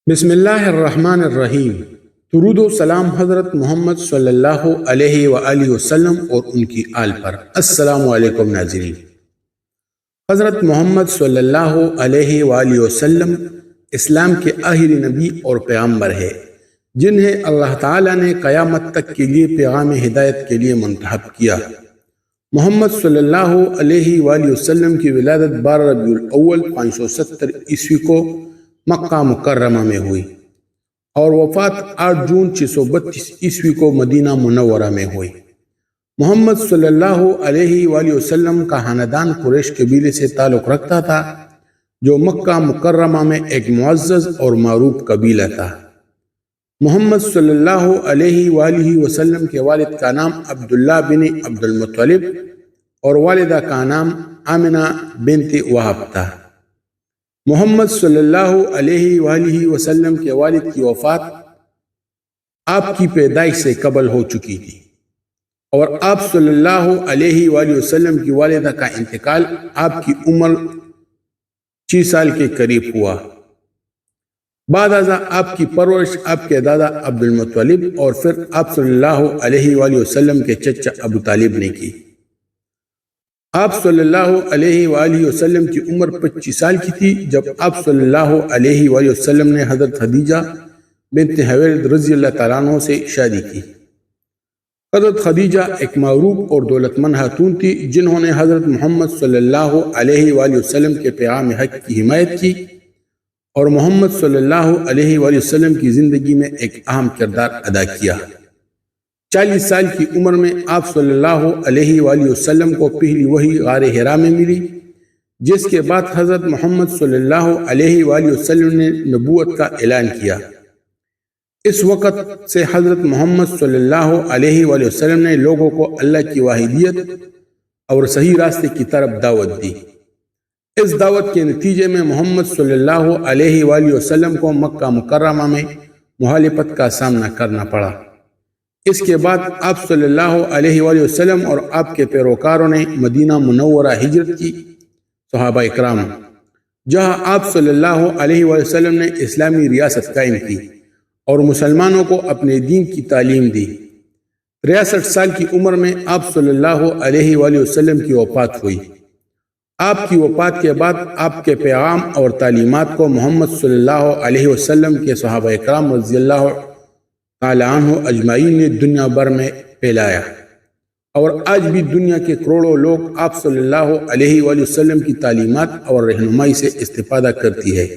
بسم اللہ الرحمن الرحیم۔ درود و سلام حضرت محمد صلی اللہ علیہ وآلہ وسلم اور ان کی آل پر۔ السلام علیکم ناظرین۔ حضرت محمد صلی اللہ علیہ وآلہ وسلم اسلام کے آخری نبی اور پیغمبر ہے، جنہیں اللہ تعالیٰ نے قیامت تک کے لیے پیغام ہدایت کے لیے منتخب کیا۔ محمد صلی اللہ علیہ وآلہ وسلم کی ولادت 12 ربیع الاول 570 عیسوی کو مکہ مکرمہ میں ہوئی اور وفات 8 جون 632 عیسوی کو مدینہ منورہ میں ہوئی۔ محمد صلی اللہ علیہ وآلہ وسلم کا خاندان قریش قبیلے سے تعلق رکھتا تھا، جو مکہ مکرمہ میں ایک معزز اور معروف قبیلہ تھا۔ محمد صلی اللہ علیہ وآلہ وسلم کے والد کا نام عبداللہ بن عبد المطلب اور والدہ کا نام آمنہ بنت وہب تھا۔ محمد صلی اللہ علیہ وآلہ وسلم کے والد کی وفات آپ کی پیدائش سے قبل ہو چکی تھی، اور آپ صلی اللہ علیہ وآلہ وسلم کی والدہ کا انتقال آپ کی عمر 6 سال کے قریب ہوا۔ بعد ازاں آپ کی پرورش آپ کے دادا عبد المطلب اور پھر آپ صلی اللہ علیہ وآلہ وسلم کے چچا ابو طالب نے کی۔ آپ صلی اللہ علیہ وآلہ وسلم کی عمر 25 سال کی تھی جب آپ صلی اللہ علیہ وآلہ وسلم نے حضرت خدیجہ بنت خویلد رضی اللہ تعالیٰ عنہ سے شادی کی۔ حضرت خدیجہ ایک معروف اور دولت مند خاتون تھی، جنہوں نے حضرت محمد صلی اللہ علیہ وآلہ وسلم کے پیغام حق کی حمایت کی اور محمد صلی اللہ علیہ وآلہ وسلم کی زندگی میں ایک اہم کردار ادا کیا۔ 40 سال کی عمر میں آپ صلی اللہ علیہ وآلہ وسلم کو پہلی وحی غار حرا میں ملی، جس کے بعد حضرت محمد صلی اللہ علیہ وآلہ وسلم نے نبوت کا اعلان کیا۔ اس وقت سے حضرت محمد صلی اللہ علیہ وآلہ وسلم نے لوگوں کو اللہ کی واحدیت اور صحیح راستے کی طرف دعوت دی۔ اس دعوت کے نتیجے میں محمد صلی اللہ علیہ وآلہ وسلم کو مکہ مکرمہ میں مخالفت کا سامنا کرنا پڑا۔ اس کے بعد آپ صلی اللہ علیہ وآلہ وسلم اور آپ کے پیروکاروں نے مدینہ منورہ ہجرت کی۔ صحابہ اکرام، جہاں آپ صلی اللہ علیہ وآلہ وسلم نے اسلامی ریاست قائم کی اور مسلمانوں کو اپنے دین کی تعلیم دی۔ 63 سال کی عمر میں آپ صلی اللہ علیہ وآلہ وسلم کی وفات ہوئی۔ آپ کی وفات کے بعد آپ کے پیغام اور تعلیمات کو محمد صلی اللہ علیہ وسلم کے صحابہ اکرام رضی اللہ تعالیٰ عنہ اجمعین نے دنیا بھر میں پھیلایا، اور آج بھی دنیا کے کروڑوں لوگ آپ صلی اللہ علیہ وآلہ وسلم کی تعلیمات اور رہنمائی سے استفادہ کرتی ہے۔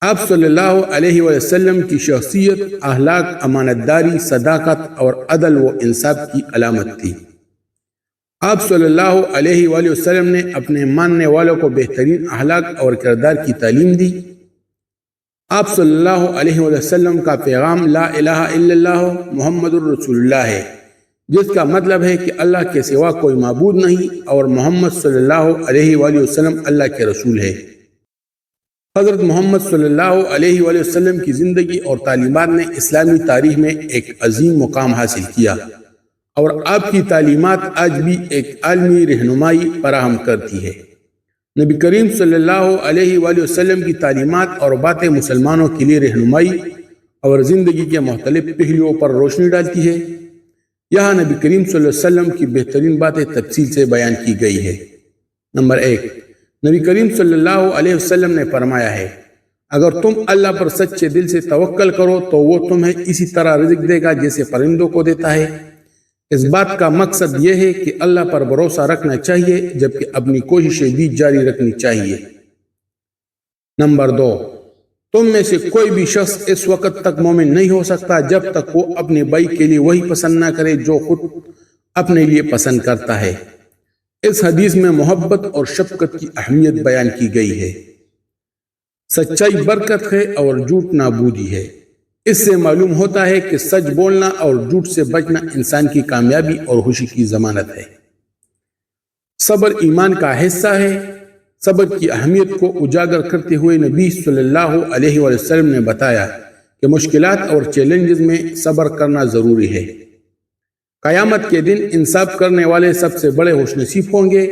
آپ صلی اللہ علیہ وآلہ وسلم کی شخصیت اخلاق، امانت داری، صداقت اور عدل و انصاف کی علامت تھی۔ آپ صلی اللہ علیہ وآلہ وسلم نے اپنے ماننے والوں کو بہترین اخلاق اور کردار کی تعلیم دی۔ آپ صلی اللہ علیہ وآلہ وسلم کا پیغام لا الہ الا اللہ محمد الرسول اللہ ہے، جس کا مطلب ہے کہ اللہ کے سوا کوئی معبود نہیں اور محمد صلی اللہ علیہ وآلہ وسلم اللہ کے رسول ہے۔ حضرت محمد صلی اللہ علیہ وآلہ وسلم کی زندگی اور تعلیمات نے اسلامی تاریخ میں ایک عظیم مقام حاصل کیا، اور آپ کی تعلیمات آج بھی ایک عالمی رہنمائی فراہم کرتی ہے۔ نبی کریم صلی اللہ علیہ وآلہ وسلم کی تعلیمات اور باتیں مسلمانوں کے لیے رہنمائی اور زندگی کے مختلف پہلوؤں پر روشنی ڈالتی ہے۔ یہاں نبی کریم صلی اللہ علیہ وسلم کی بہترین باتیں تفصیل سے بیان کی گئی ہے۔ نمبر 1، نبی کریم صلی اللہ علیہ وسلم نے فرمایا ہے، اگر تم اللہ پر سچے دل سے توکل کرو تو وہ تمہیں اسی طرح رزق دے گا جیسے پرندوں کو دیتا ہے۔ اس بات کا مقصد یہ ہے کہ اللہ پر بھروسہ رکھنا چاہیے، جبکہ اپنی کوششیں بھی جاری رکھنی چاہیے۔ نمبر 2، تم میں سے کوئی بھی شخص اس وقت تک مومن نہیں ہو سکتا جب تک وہ اپنے بھائی کے لیے وہی پسند نہ کرے جو خود اپنے لیے پسند کرتا ہے۔ اس حدیث میں محبت اور شفقت کی اہمیت بیان کی گئی ہے۔ سچائی برکت ہے اور جھوٹ نابودی ہے۔ اس سے معلوم ہوتا ہے کہ سچ بولنا اور جھوٹ سے بچنا انسان کی کامیابی اور خوشی کی ضمانت ہے۔ صبر ایمان کا حصہ ہے۔ صبر کی اہمیت کو اجاگر کرتے ہوئے نبی صلی اللہ علیہ وآلہ وسلم نے بتایا کہ مشکلات اور چیلنجز میں صبر کرنا ضروری ہے۔ قیامت کے دن انصاف کرنے والے سب سے بڑے خوش نصیب ہوں گے۔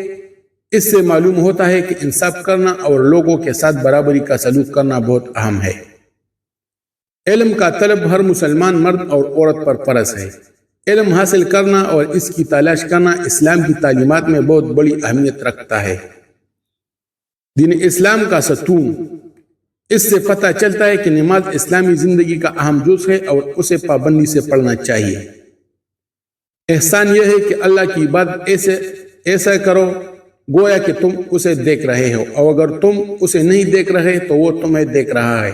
اس سے معلوم ہوتا ہے کہ انصاف کرنا اور لوگوں کے ساتھ برابری کا سلوک کرنا بہت اہم ہے۔ علم کا طلب ہر مسلمان مرد اور عورت پر فرض ہے۔ علم حاصل کرنا اور اس کی تلاش کرنا اسلام کی تعلیمات میں بہت بڑی اہمیت رکھتا ہے۔ دین اسلام کا ستون، اس سے پتہ چلتا ہے کہ نماز اسلامی زندگی کا اہم جز ہے اور اسے پابندی سے پڑھنا چاہیے۔ احسان یہ ہے کہ اللہ کی عبادت ایسا کرو گویا کہ تم اسے دیکھ رہے ہو، اور اگر تم اسے نہیں دیکھ رہے تو وہ تمہیں دیکھ رہا ہے۔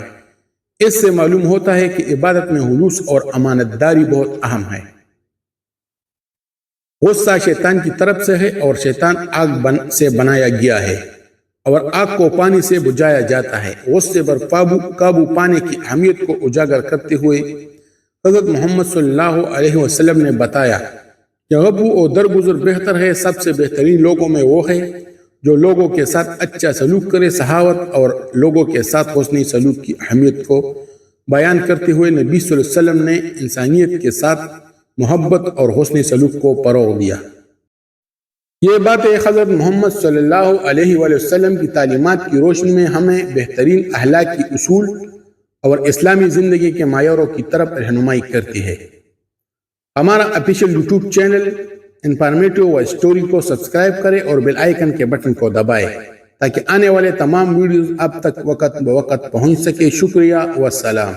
اس سے معلوم ہوتا ہے کہ عبادت میں خلوص اور امانت داری بہت اہم ہے۔ غصہ شیطان کی طرف سے ہے اور شیطان آگ سے بنایا گیا ہے اور آگ کو پانی سے بجھایا جاتا ہے۔ غصے پر قابو پانے کی اہمیت کو اجاگر کرتے ہوئے حضرت محمد صلی اللہ علیہ وسلم نے بتایا کہ غبو اور درگزر بہتر ہے۔ سب سے بہترین لوگوں میں وہ ہے جو لوگوں کے ساتھ اچھا سلوک کرے۔ سخاوت اور لوگوں کے ساتھ حسن سلوک کی اہمیت کو بیان کرتے ہوئے نبی صلی اللہ علیہ وسلم نے انسانیت کے ساتھ محبت اور حسن سلوک کو فروغ دیا۔ یہ باتیں حضرت محمد صلی اللہ علیہ وآلہ وسلم کی تعلیمات کی روشنی میں ہمیں بہترین اخلاقی اصول اور اسلامی زندگی کے معیاروں کی طرف رہنمائی کرتی ہے۔ ہمارا آفیشیل یوٹیوب چینل انفارمیٹو و اسٹوری کو سبسکرائب کریں اور بیل آئیکن کے بٹن کو دبائیں تاکہ آنے والے تمام ویڈیوز آپ تک وقت بوقت پہنچ سکے۔ شکریہ والسلام۔